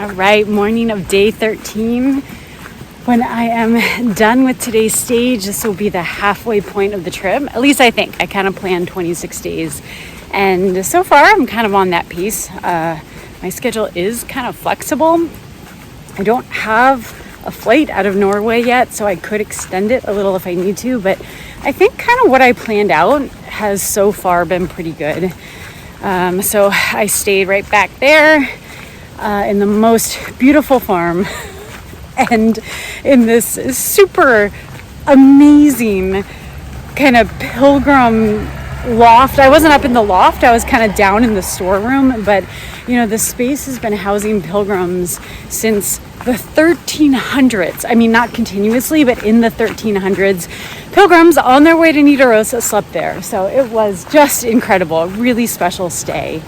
All right, morning of day 13. When I am done with today's stage, this will be the halfway point of the trip. At least I think. I kind of planned 26 days. And so far, I'm kind of on that pace. My schedule is kind of flexible. I don't have a flight out of Norway yet, so I could extend it a little if I need to. But I think kind of what I planned out has so far been pretty good. So I stayed right back there in the most beautiful farm and in this super amazing kind of pilgrim loft. I wasn't up in the loft, I was kind of down in the storeroom, but you know, the space has been housing pilgrims since the 1300s. I mean, not continuously, but in the 1300s, pilgrims on their way to Nidaros slept there. So it was just incredible, a really special stay.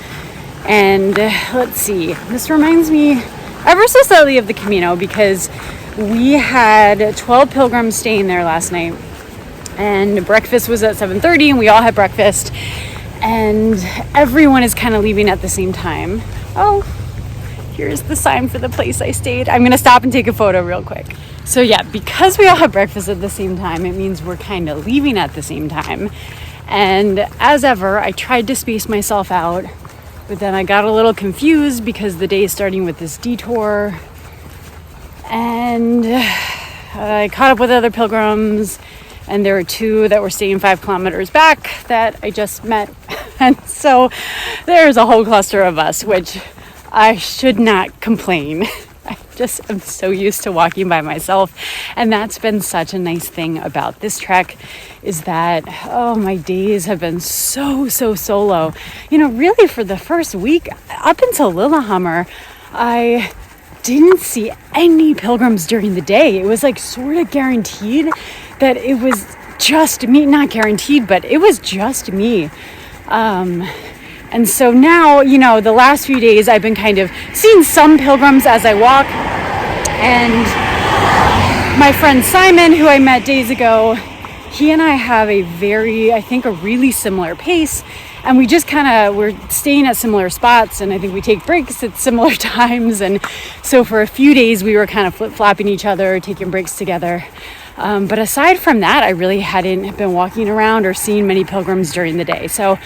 And let's see, this reminds me ever so slightly of the Camino because we had 12 pilgrims staying there last night, and breakfast was at 7:30, and we all had breakfast, and everyone is kind of leaving at the same time. Oh, here's the sign for the place I stayed. I'm gonna stop and take a photo real quick. So yeah, because we all have breakfast at the same time, it means we're kind of leaving at the same time. And as ever, I tried to space myself out, but then I got a little confused because the day is starting with this detour, and I caught up with other pilgrims, and there were two that were staying 5 kilometers back that I just met. And so there's a whole cluster of us, which I should not complain. I just am so used to walking by myself. And that's been such a nice thing about this trek, is that, oh, my days have been so solo. You know, really for the first week, up until Lillehammer, I didn't see any pilgrims during the day. It was like sort of guaranteed that it was just me. Not guaranteed, but it was just me. And so now, you know, the last few days I've been kind of seeing some pilgrims as I walk. And my friend Simon, who I met days ago, he and I have a really similar pace. And we just we're staying at similar spots, and I think we take breaks at similar times. And so for a few days we were kind of flip-flopping each other, taking breaks together. But aside from that, I really hadn't been walking around or seeing many pilgrims during the day. So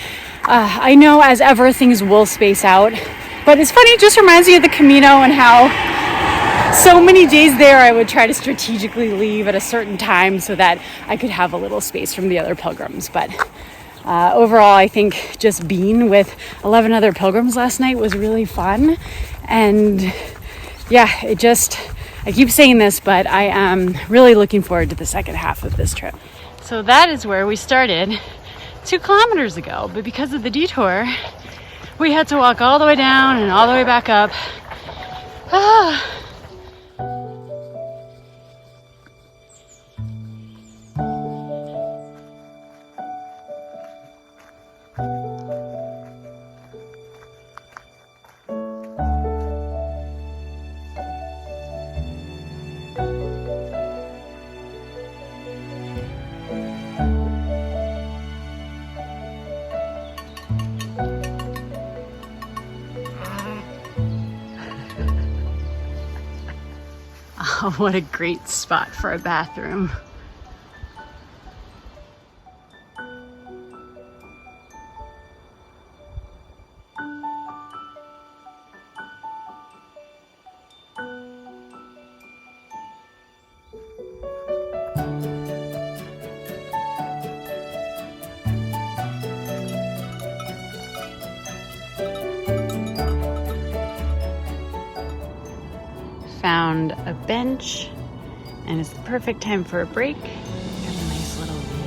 I know, as ever, things will space out. But it's funny, it just reminds me of the Camino and how so many days there I would try to strategically leave at a certain time so that I could have a little space from the other pilgrims. But overall, I think just being with 11 other pilgrims last night was really fun. And yeah, I keep saying this, but I am really looking forward to the second half of this trip. So that is where we started 2 kilometers ago, but because of the detour, we had to walk all the way down and all the way back up. Oh, what a great spot for a bathroom. Found a bench, and it's the perfect time for a break and a nice little view.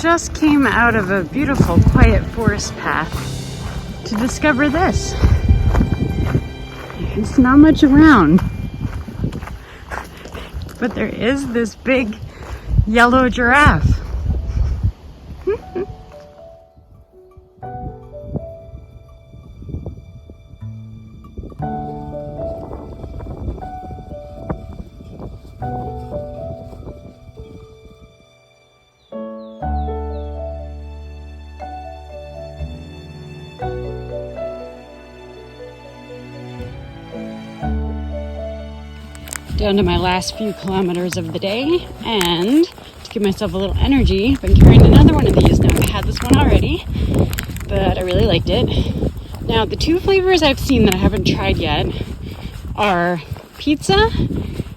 Just came out of a beautiful quiet forest path to discover this. It's not much around, but there is this big yellow giraffe. Down to my last few kilometers of the day, and to give myself a little energy, I've been carrying another one of these. Now, I've had this one already, but I really liked it. Now, the two flavors I've seen that I haven't tried yet are pizza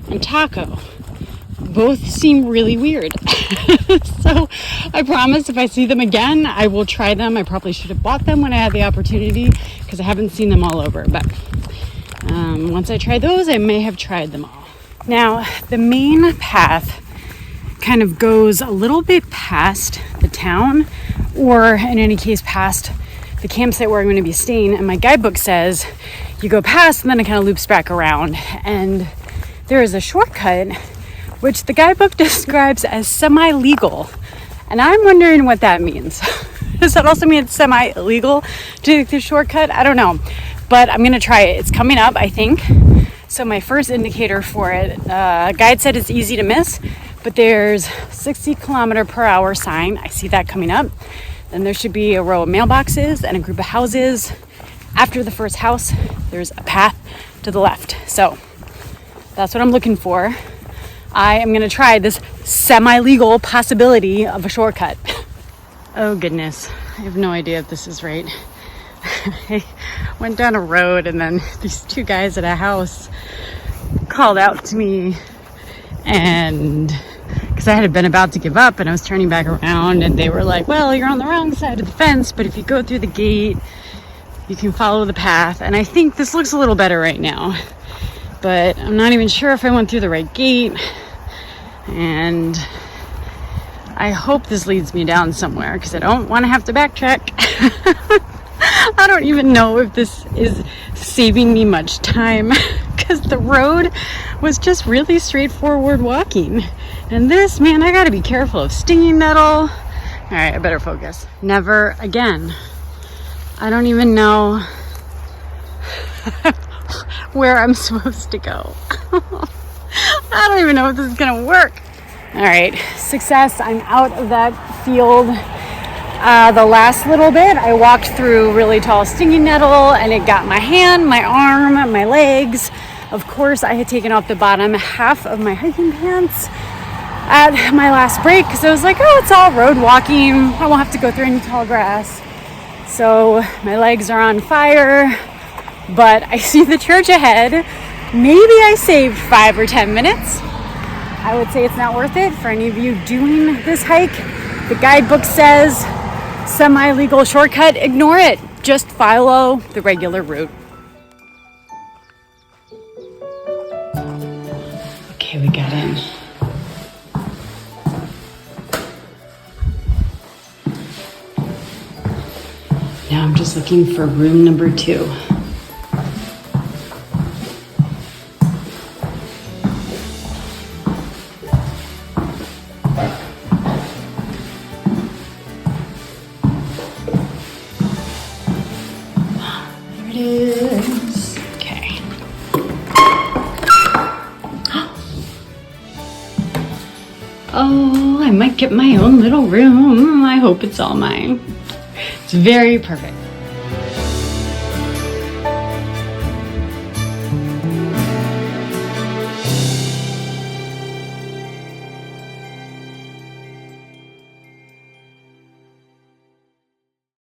and taco. Both seem really weird. So I promise if I see them again, I will try them. I probably should have bought them when I had the opportunity because I haven't seen them all over, but once I try those, I may have tried them all. Now, the main path kind of goes a little bit past the town, or in any case, past the campsite where I'm going to be staying. And my guidebook says you go past and then it kind of loops back around. And there is a shortcut, which the guidebook describes as semi-legal. And I'm wondering what that means. Does that also mean it's semi-illegal to take the shortcut? I don't know. But I'm going to try it. It's coming up, I think. So my first indicator for it, guide said it's easy to miss, but there's 60km/h sign. I see that coming up. Then there should be a row of mailboxes and a group of houses. After the first house, there's a path to the left. So that's what I'm looking for. I am going to try this semi-legal possibility of a shortcut. Oh goodness, I have no idea if this is right. I went down a road and then these two guys at a house called out to me, and because I had been about to give up and I was turning back around, and they were like, well, you're on the wrong side of the fence, but if you go through the gate you can follow the path. And I think this looks a little better right now, but I'm not even sure if I went through the right gate, and I hope this leads me down somewhere because I don't want to have to backtrack. I don't even know if this is saving me much time because the road was just really straightforward walking. And this, man, I gotta be careful of stinging nettle. All right, I better focus. Never again. I don't even know where I'm supposed to go. I don't even know if this is gonna work. All right, success. I'm out of that field. The last little bit, I walked through really tall stinging nettle, and it got my hand, my arm, my legs. Of course, I had taken off the bottom half of my hiking pants at my last break because I was like, oh, it's all road walking. I won't have to go through any tall grass. So my legs are on fire, but I see the church ahead. Maybe I saved 5 or 10 minutes. I would say it's not worth it for any of you doing this hike. The guidebook says semi-legal shortcut, ignore it. Just follow the regular route. Okay, we got in. Now I'm just looking for room number 2. Okay. Oh, I might get my own little room. I hope it's all mine. It's very perfect.